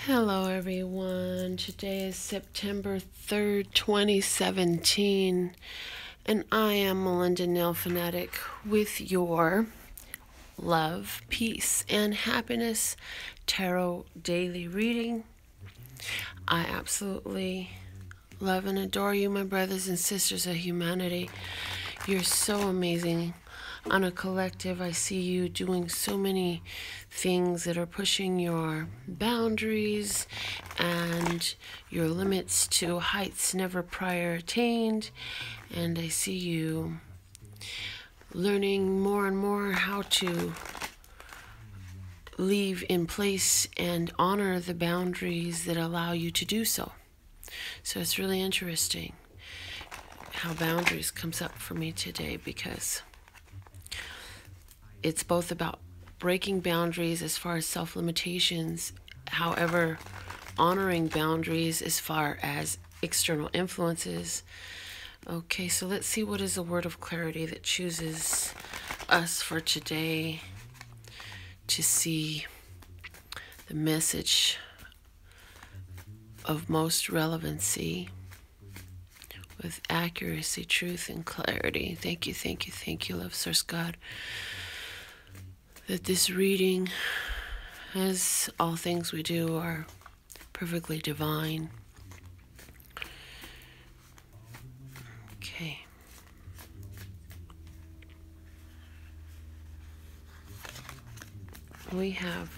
Hello everyone, today is September 3rd, 2017, and I am Melinda NailFanatic with your Love, Peace, and Happiness Tarot Daily Reading. I absolutely love and adore you, my brothers and sisters of humanity. You're so amazing. On a collective, I see you doing so many things that are pushing your boundaries and your limits to heights never prior attained. And I see you learning more and more how to leave in place and honor the boundaries that allow you to do so. So it's really interesting how boundaries comes up for me today, because it's both about breaking boundaries as far as self-limitations, however, honoring boundaries as far as external influences. Okay, so let's see what is a word of clarity that chooses us for today to see the message of most relevancy with accuracy, truth, and clarity. Thank you, thank you, thank you, love source God, that this reading, as all things we do, are perfectly divine. Okay. We have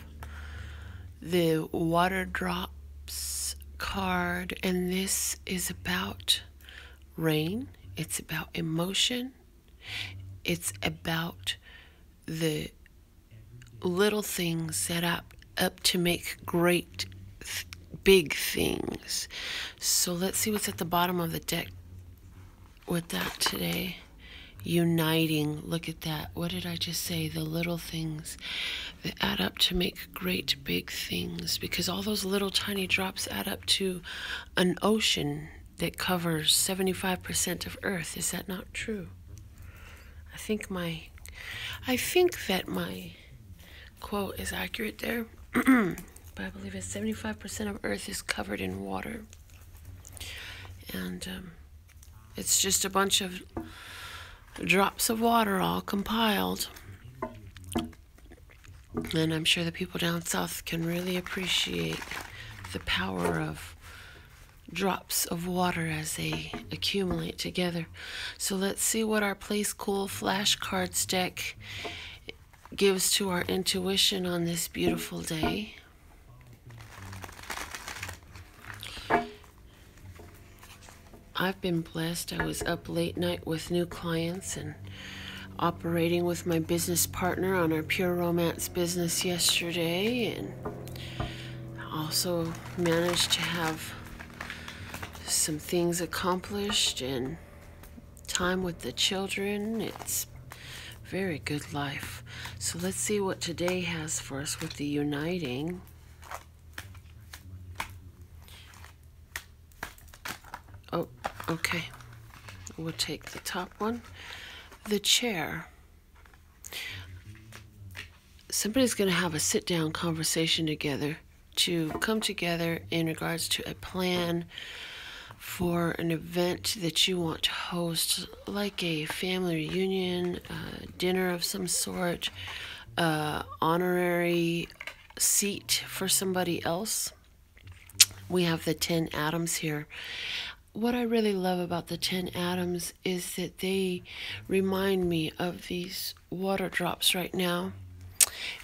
the Water Drops card, and this is about rain. It's about emotion. It's about the little things set up to make great big things. So let's see what's at the bottom of the deck with that today. Uniting. Look at that. What did I just say? The little things that add up to make great big things, because all those little tiny drops add up to an ocean that covers 75% of Earth. Is that not true? I think that my quote is accurate there. But I believe it's 75% of Earth is covered in water. And it's just a bunch of drops of water all compiled. And I'm sure the people down south can really appreciate the power of drops of water as they accumulate together. So let's see what our Place Cool flashcards deck gives to our intuition on this beautiful day. I've been blessed. I was up late night with new clients and operating with my business partner on our Pure Romance business yesterday, and also managed to have some things accomplished and time with the children. It's very good life. So let's see what today has for us with the uniting. Oh, okay. We'll take the top one. The chair. Somebody's going to have a sit-down conversation together to come together in regards to a plan for an event that you want to host, like a family reunion, dinner of some sort, honorary seat for somebody else. We have the 10 atoms here. What I really love about the 10 atoms is that they remind me of these water drops right now.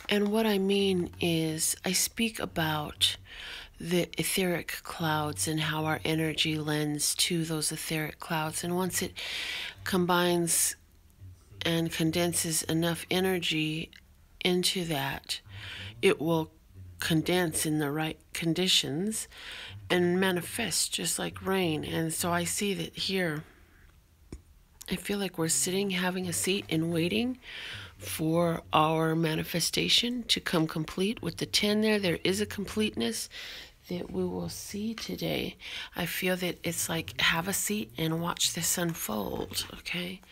And what I mean is, I speak about the etheric clouds and how our energy lends to those etheric clouds. And once it combines and condenses enough energy into that, it will condense in the right conditions and manifest just like rain. And so I see that here, I feel like we're sitting, having a seat, and waiting for our manifestation to come complete. With the 10 there is a completeness that we will see today. I feel that it's like, have a seat and watch this unfold. Okay,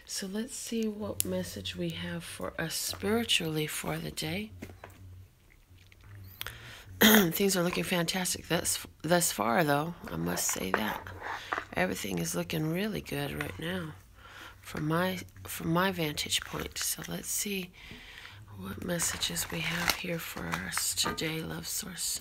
so let's see what message we have for us spiritually for the day. Things are looking fantastic thus far, though. I must say that everything is looking really good right now, from my vantage point. So let's see what messages we have here for us today, Love Source.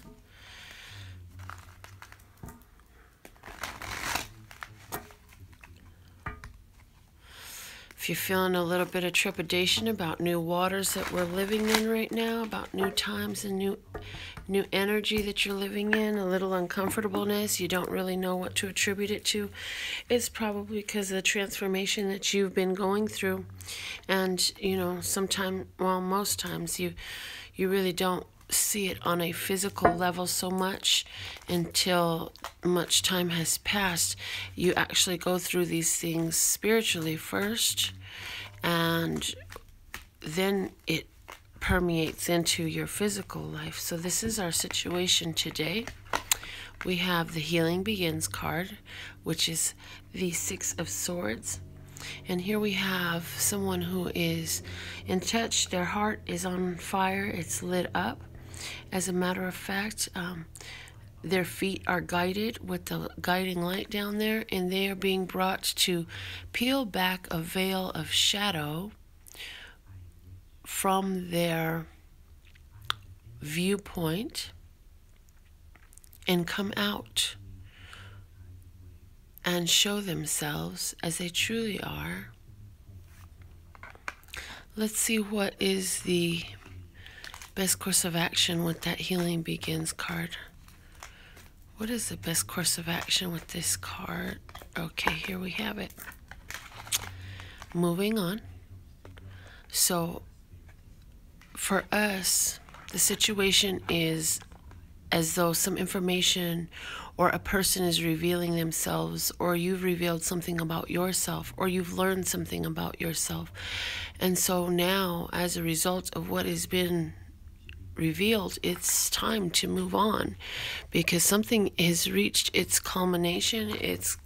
If you're feeling a little bit of trepidation about new waters that we're living in right now, about new times and new energy that you're living in, a little uncomfortableness, you don't really know what to attribute it to, it's probably because of the transformation that you've been going through. And, you know, most times you really don't see it on a physical level so much until much time has passed. You actually go through these things spiritually first, and then it permeates into your physical life. So this is our situation today. We have the Healing Begins card, which is the Six of Swords. And here we have someone who is in touch. Their heart is on fire. It's lit up. As a matter of fact, their feet are guided with the guiding light down there, and they are being brought to peel back a veil of shadow from their viewpoint and come out and show themselves as they truly are. Let's see what is the best course of action with that Healing Begins card. What is the best course of action with this card? Okay, here we have it. Moving on. So for us, the situation is as though some information or a person is revealing themselves, or you've revealed something about yourself, or you've learned something about yourself. And so now, as a result of what has been revealed, it's time to move on, because something has reached its culmination, its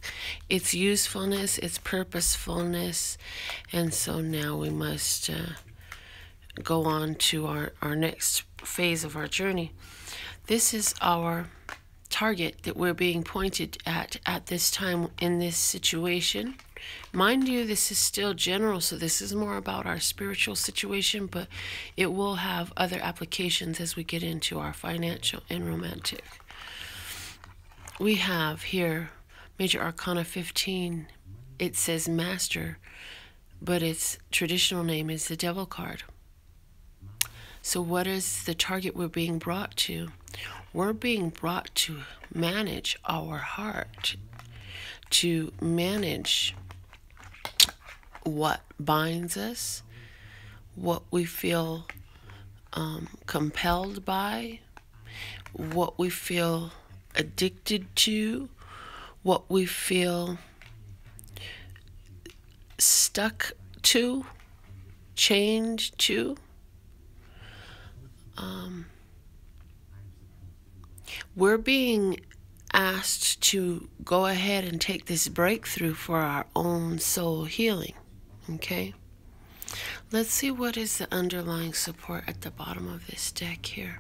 usefulness, its purposefulness, and so now we must go on to our next phase of our journey. This is our target that we're being pointed at this time in this situation. Mind you, this is still general, so this is more about our spiritual situation, but it will have other applications as we get into our financial and romantic. We have here Major Arcana 15. It says Master, but its traditional name is the Devil card. So what is the target we're being brought to? We're being brought to manage our heart, to manage what binds us, what we feel compelled by, what we feel addicted to, what we feel stuck to, chained to. We're being asked to go ahead and take this breakthrough for our own soul healing. Okay? Let's see what is the underlying support at the bottom of this deck here.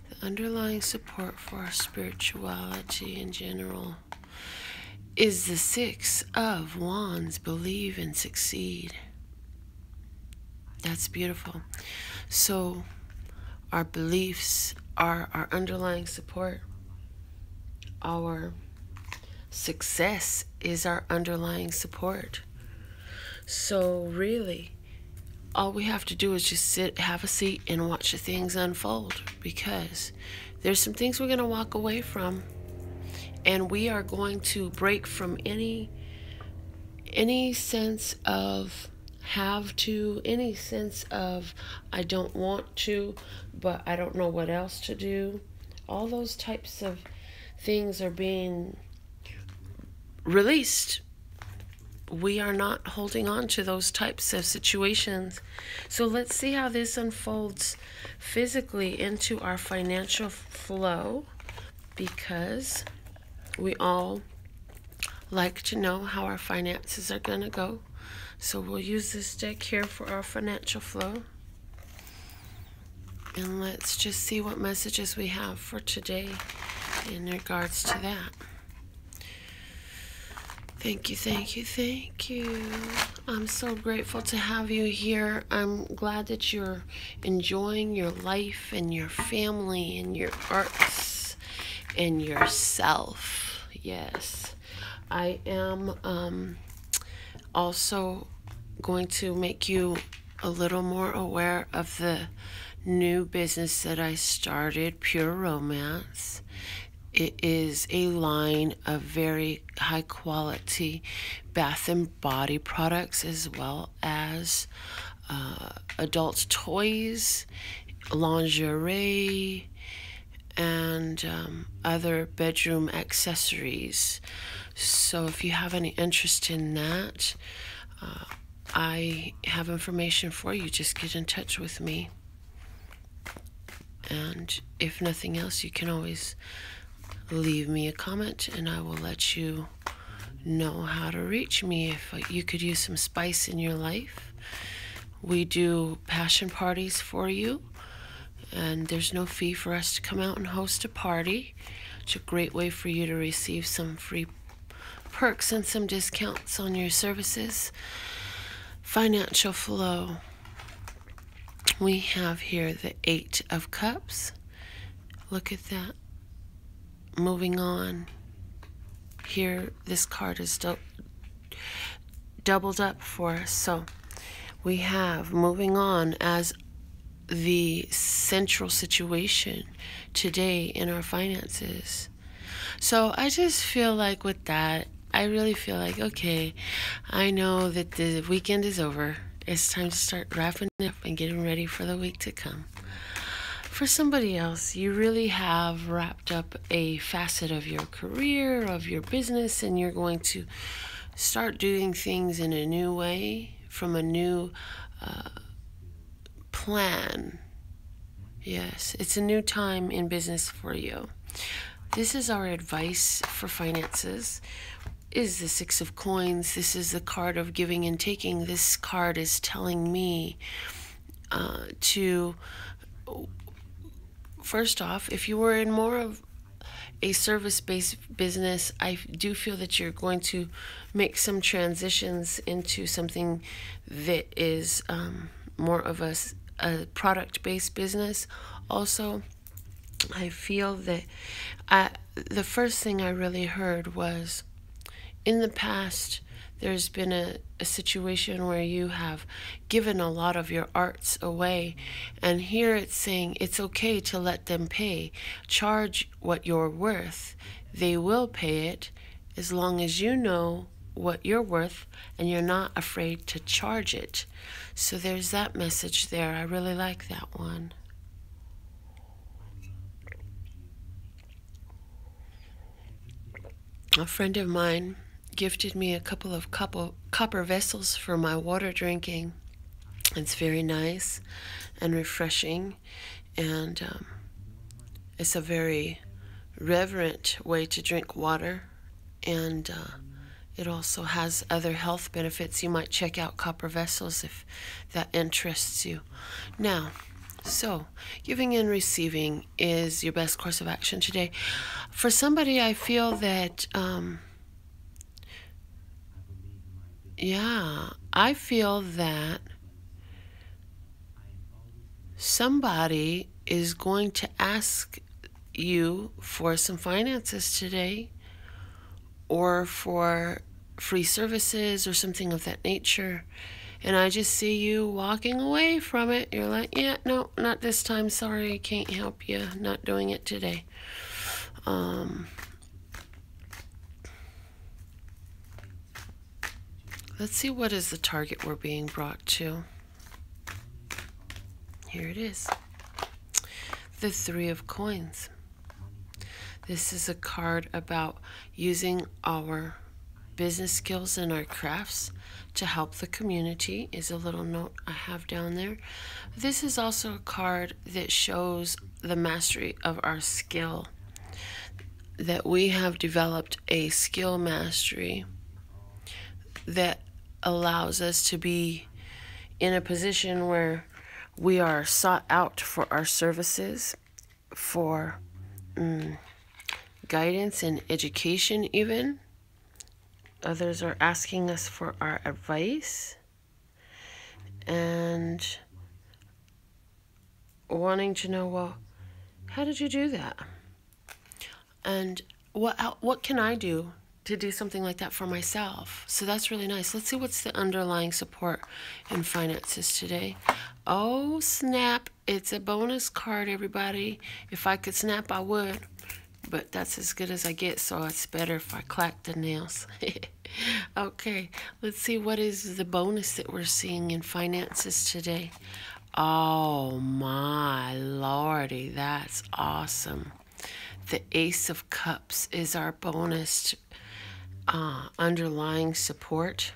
The underlying support for our spirituality in general is the Six of Wands. Believe and succeed. That's beautiful. So our beliefs are our underlying support. Our success is our underlying support. So really, all we have to do is just sit, have a seat, and watch the things unfold, because there's some things we're going to walk away from, and we are going to break from any sense of have to, any sense of I don't want to, but I don't know what else to do. All those types of things are being released. We are not holding on to those types of situations. So let's see how this unfolds physically into our financial flow, because we all like to know how our finances are going to go. So we'll use this deck here for our financial flow. And let's just see what messages we have for today in regards to that. Thank you, thank you, thank you. I'm so grateful to have you here. I'm glad that you're enjoying your life and your family and your arts and yourself. Yes. I am also going to make you a little more aware of the new business that I started, Pure Romance. It is a line of very high quality bath and body products, as well as adult toys, lingerie, and other bedroom accessories. So if you have any interest in that, I have information for you. Just get in touch with me. And if nothing else, you can always leave me a comment and I will let you know how to reach me if you could use some spice in your life. We do passion parties for you, and there's no fee for us to come out and host a party. It's a great way for you to receive some free perks and some discounts on your services. Financial flow. We have here the 8 of Cups. Look at that. Moving on. Here, this card is doubled up for us. So we have moving on as the central situation today in our finances. So I just feel like with that, I really feel like, okay, I know that the weekend is over. It's time to start wrapping up and getting ready for the week to come. For somebody else, you really have wrapped up a facet of your career, of your business, and you're going to start doing things in a new way, from a new plan. Yes, it's a new time in business for you. This is our advice for finances. Is the 6 of Coins. This is the card of giving and taking. This card is telling me to, first off, if you were in more of a service-based business, I do feel that you're going to make some transitions into something that is more of a product-based business. Also, I feel that the first thing I really heard was, in the past, there's been a situation where you have given a lot of your arts away, and here it's saying it's okay to let them pay. Charge what you're worth. They will pay it as long as you know what you're worth and you're not afraid to charge it. So there's that message there. I really like that one. A friend of mine gifted me a couple of copper vessels for my water drinking. It's very nice and refreshing, and it's a very reverent way to drink water, and it also has other health benefits. You might check out copper vessels if that interests you. Now, so giving and receiving is your best course of action today. For somebody, I feel that I feel that somebody is going to ask you for some finances today, or for free services or something of that nature. And I just see you walking away from it. You're like, yeah, no, not this time. Sorry, I can't help you. Not doing it today. Let's see, what is the target we're being brought to. Here it is. The 3 of Coins. This is a card about using our business skills and our crafts to help the community, is a little note I have down there. This is also a card that shows the mastery of our skill, that we have developed a skill mastery that allows us to be in a position where We are sought out for our services, for guidance and education even. Others are asking us for our advice and wanting to know, well, how did you do that? And what can I do to do something like that for myself? So that's really nice. Let's see what's the underlying support in finances today. Oh, snap. It's a bonus card, everybody. If I could snap, I would. But that's as good as I get, so it's better if I clack the nails. Okay, let's see what is the bonus that we're seeing in finances today. Oh, my lordy, that's awesome. The Ace of Cups is our bonus underlying support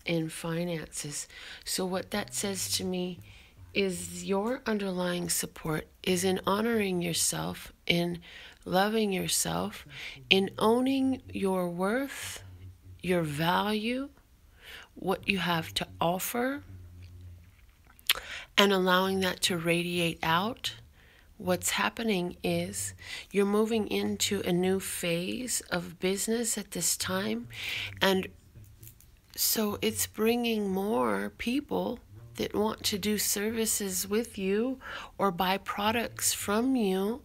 in finances. So what that says to me is your underlying support is in honoring yourself, in loving yourself, in owning your worth, your value, what you have to offer, and allowing that to radiate out. What's happening is you're moving into a new phase of business at this time, and so it's bringing more people that want to do services with you or buy products from you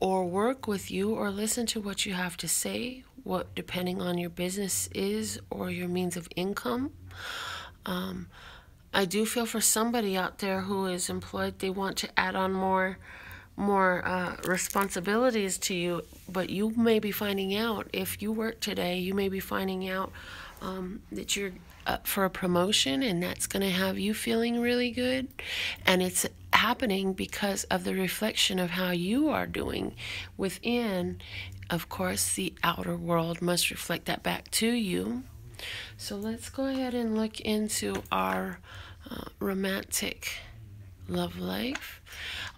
or work with you or listen to what you have to say, what depending on your business is or your means of income. I do feel for somebody out there who is employed, they want to add on more responsibilities to you, but you may be finding out, if you work today, you may be finding out that you're up for a promotion, and that's going to have you feeling really good. And it's happening because of the reflection of how you are doing within. Of course, the outer world must reflect that back to you. So let's go ahead and look into our romantic love life.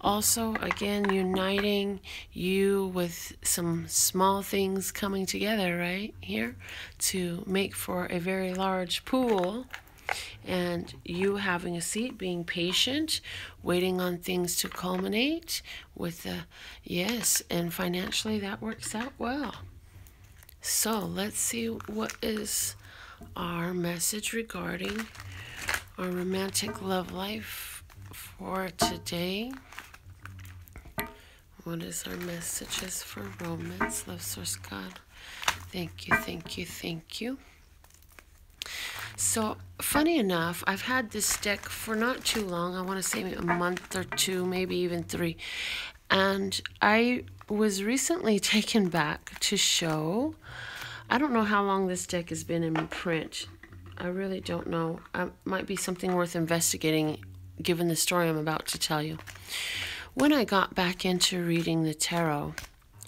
Also, again, uniting you with some small things coming together right here to make for a very large pool, and you having a seat, being patient, waiting on things to culminate with the yes, and financially that works out well. So let's see what is our message regarding our romantic love life for today. What is our messages for romance? Love source God. Thank you, thank you, thank you. So, funny enough, I've had this deck for not too long. I want to say a month or two, maybe even 3. And I was recently taken back to show. I don't know how long this deck has been in print. I really don't know. It might be something worth investigating given the story I'm about to tell you. When I got back into reading the tarot,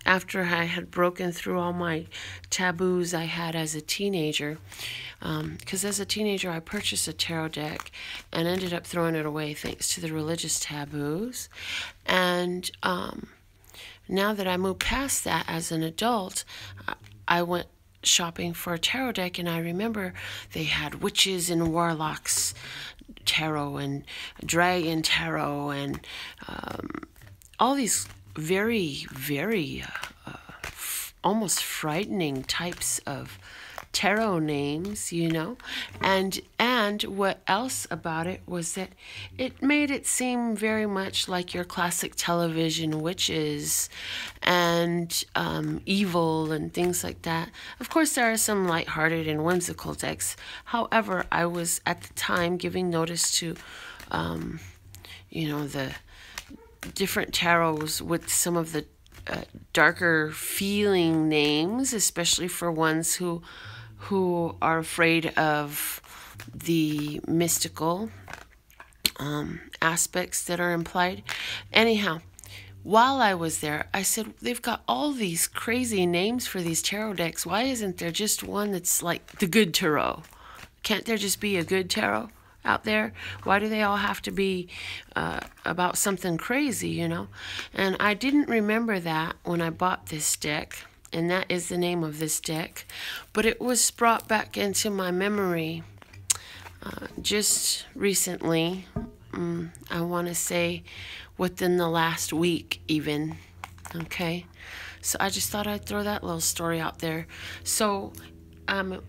after I had broken through all my taboos I had as a teenager, because as a teenager I purchased a tarot deck and ended up throwing it away thanks to the religious taboos. And now that I moved past that as an adult, I went shopping for a tarot deck, and I remember they had witches and warlocks tarot and dragon tarot and all these very, very almost frightening types of tarot names, you know. And what else about it was that it made it seem very much like your classic television witches and evil and things like that. Of course, there are some lighthearted and whimsical decks. However, I was at the time giving notice to, you know, the different tarots with some of the darker feeling names, especially for ones who are afraid of the mystical aspects that are implied. Anyhow, while I was there, I said, they've got all these crazy names for these tarot decks. Why isn't there just one that's like the good tarot? Can't there just be a good tarot out there? Why do they all have to be about something crazy, you know? And I didn't remember that when I bought this deck, and that is the name of this deck, but it was brought back into my memory just recently I want to say within the last week even. Okay, so I just thought I'd throw that little story out there. So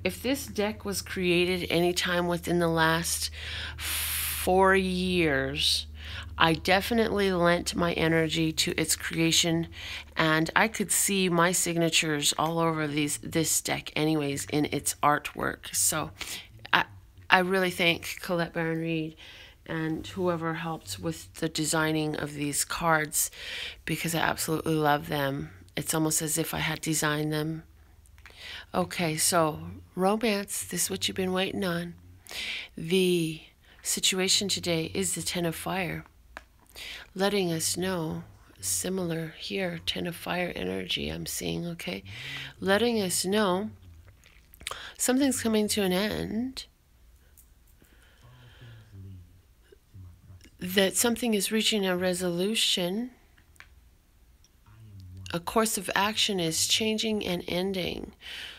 if this deck was created anytime within the last 4 years, I definitely lent my energy to its creation, and I could see my signatures all over this deck anyways in its artwork. So I really thank Colette Baron Reed and whoever helped with the designing of these cards, because I absolutely love them. It's almost as if I had designed them. Okay, so romance, this is what you've been waiting on. The situation today is the Ten of Fire, letting us know, similar here, Ten of Fire energy I'm seeing, okay? Letting us know something's coming to an end, that something is reaching a resolution, a course of action is changing and ending.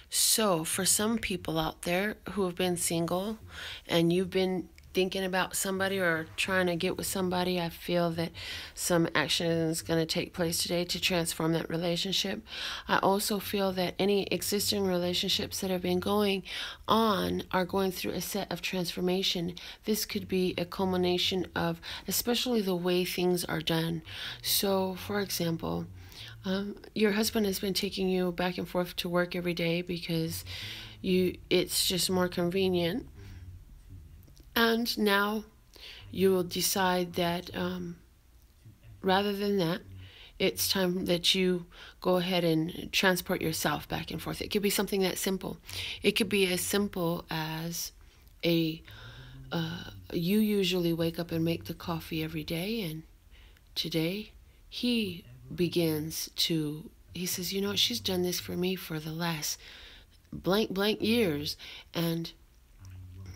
So for some people out there who have been single and you've been thinking about somebody or trying to get with somebody, I feel that some action is going to take place today to transform that relationship. I also feel that any existing relationships that have been going on are going through a set of transformation. This could be a culmination of especially the way things are done. So for example, your husband has been taking you back and forth to work every day because it's just more convenient. And now you will decide that rather than that, it's time that you go ahead and transport yourself back and forth. It could be something that simple. It could be as simple as you usually wake up and make the coffee every day, and today he says, you know, she's done this for me for the last blank years, and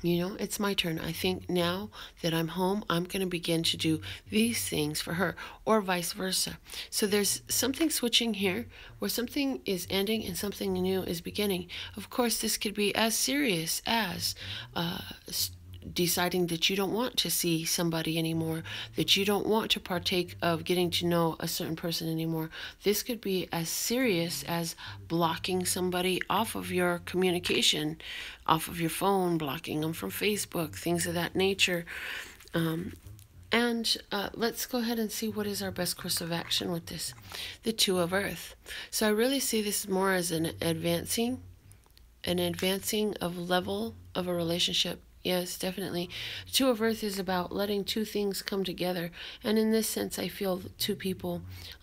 you know, it's my turn. I think now that I'm home, I'm going to begin to do these things for her, or vice versa. So there's something switching here where something is ending and something new is beginning. Of course, this could be as serious as deciding that you don't want to see somebody anymore, that you don't want to partake of getting to know a certain person anymore. This could be as serious as blocking somebody off of your communication, off of your phone, blocking them from Facebook, things of that nature. And let's go ahead and see what is our best course of action with this. The Two of Earth. So I really see this more as an advancing of level of a relationship. Yes, definitely. Two of Earth is about letting two things come together. And in this sense, I feel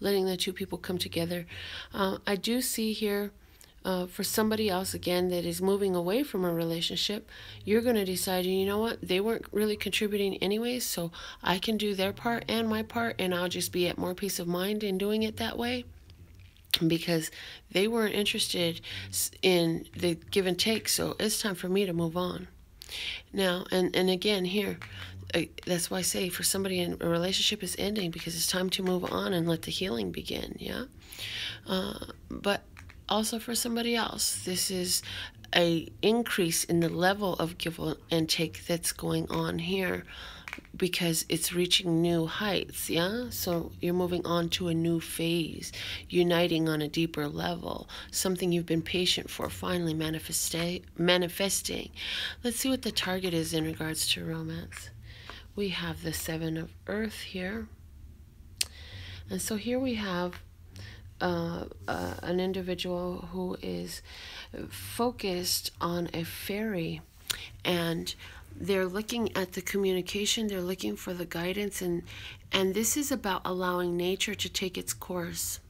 letting the two people come together. I do see here, for somebody else, again, that is moving away from a relationship, you're going to decide, you know what, they weren't really contributing anyways, so I can do their part and my part, and I'll just be at more peace of mind in doing it that way, because they weren't interested in the give and take, so it's time for me to move on. Now, and again here, that's why I say for somebody in a relationship is ending because it's time to move on and let the healing begin, yeah? But also for somebody else, this is a increase in the level of give and take that's going on here, because it's reaching new heights, yeah? So you're moving on to a new phase, uniting on a deeper level, something you've been patient for, finally manifesting. Let's see what the target is in regards to romance. We have the Seven of Earth here. And so here we have an individual who is focused on a fairy, and they're looking at the communication, they're looking for the guidance, and this is about allowing nature to take its course.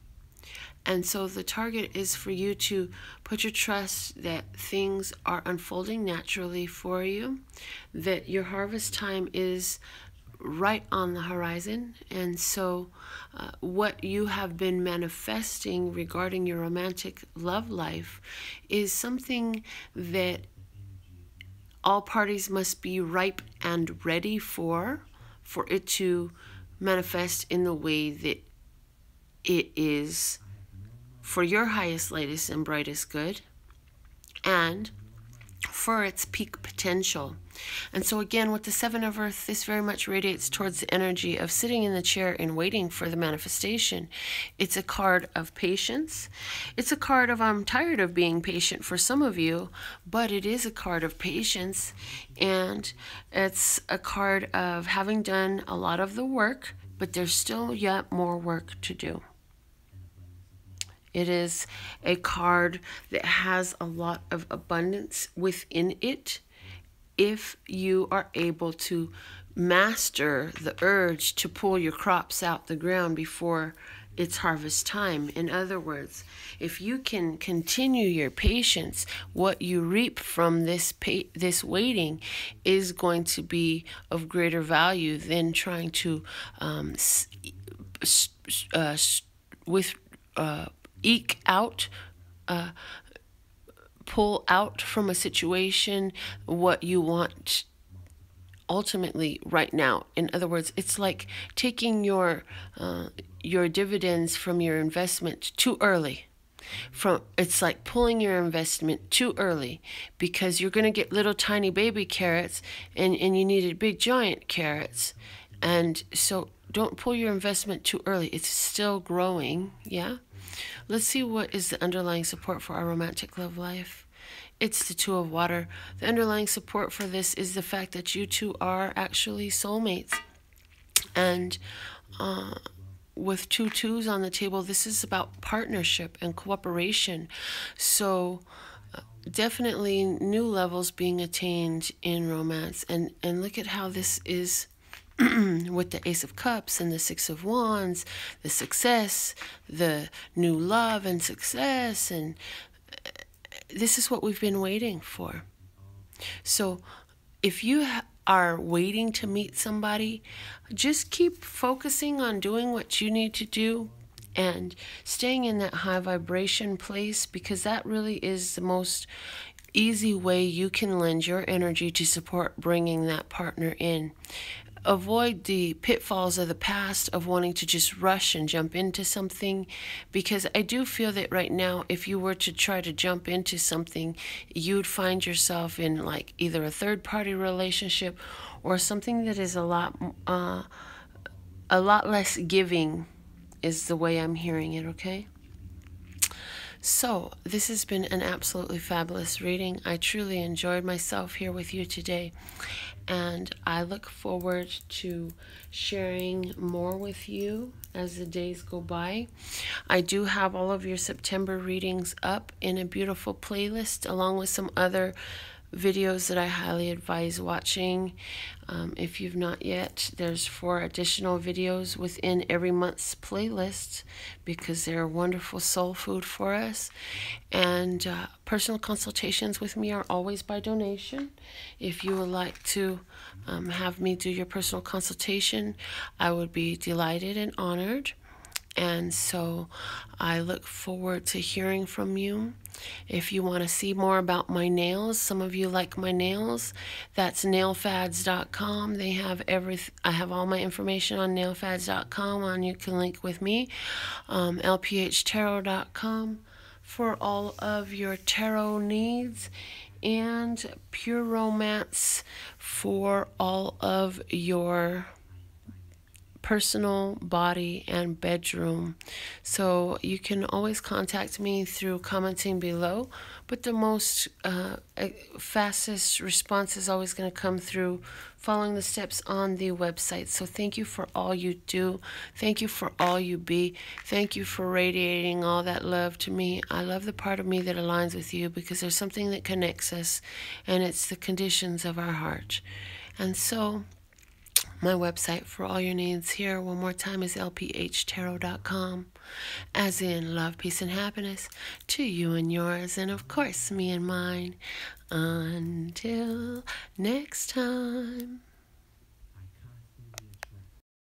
And so the target is for you to put your trust that things are unfolding naturally for you, that your harvest time is right on the horizon. And so what you have been manifesting regarding your romantic love life is something that all parties must be ripe and ready for it to manifest in the way that it is for your highest, latest, and brightest good, and for its peak potential. And so again, with the Seven of Earth, this very much radiates towards the energy of sitting in the chair and waiting for the manifestation. It's a card of patience. It's a card of I'm tired of being patient for some of you, but it is a card of patience. And it's a card of having done a lot of the work, but there's still yet more work to do. It is a card that has a lot of abundance within it if you are able to master the urge to pull your crops out the ground before it's harvest time. In other words, if you can continue your patience, what you reap from this waiting is going to be of greater value than trying to eke out, pull out from a situation what you want ultimately right now. In other words, it's like taking your dividends from your investment too early. It's like pulling your investment too early, because you're going to get little tiny baby carrots and you needed big giant carrots. And so don't pull your investment too early. It's still growing, yeah? Let's see what is the underlying support for our romantic love life. It's the Two of Water. The underlying support for this is the fact that you two are actually soulmates. And with two twos on the table, this is about partnership and cooperation. So definitely new levels being attained in romance. And look at how this is with the Ace of Cups and the Six of Wands, the success, the new love and success, and this is what we've been waiting for. So if you are waiting to meet somebody, just keep focusing on doing what you need to do and staying in that high vibration place, because that really is the most easy way you can lend your energy to support bringing that partner in. Avoid the pitfalls of the past of wanting to just rush and jump into something, because I do feel that right now, if you were to try to jump into something, you'd find yourself in like either a third-party relationship or something that is a lot less giving, is the way I'm hearing it, okay? So this has been an absolutely fabulous reading. I truly enjoyed myself here with you today, and I look forward to sharing more with you as the days go by. I do have all of your September readings up in a beautiful playlist, along with some other videos that I highly advise watching. If you've not yet, there's 4 additional videos within every month's playlist, because they're wonderful soul food for us. And personal consultations with me are always by donation. If you would like to have me do your personal consultation, I would be delighted and honored. And so I look forward to hearing from you. If you want to see more about my nails, some of you like my nails, that's nailfads.com. They have I have all my information on nailfads.com, and you can link with me. lphtarot.com for all of your tarot needs, and Pure Romance for all of your personal, body, and bedroom. So you can always contact me through commenting below, but the most fastest response is always going to come through following the steps on the website. So thank you for all you do. Thank you for all you be. Thank you for radiating all that love to me. I love the part of me that aligns with you, because there's something that connects us, and it's the conditions of our heart. And so my website for all your needs here one more time is lphtarot.com, as in love, peace, and happiness to you and yours, and of course me and mine. Until next time.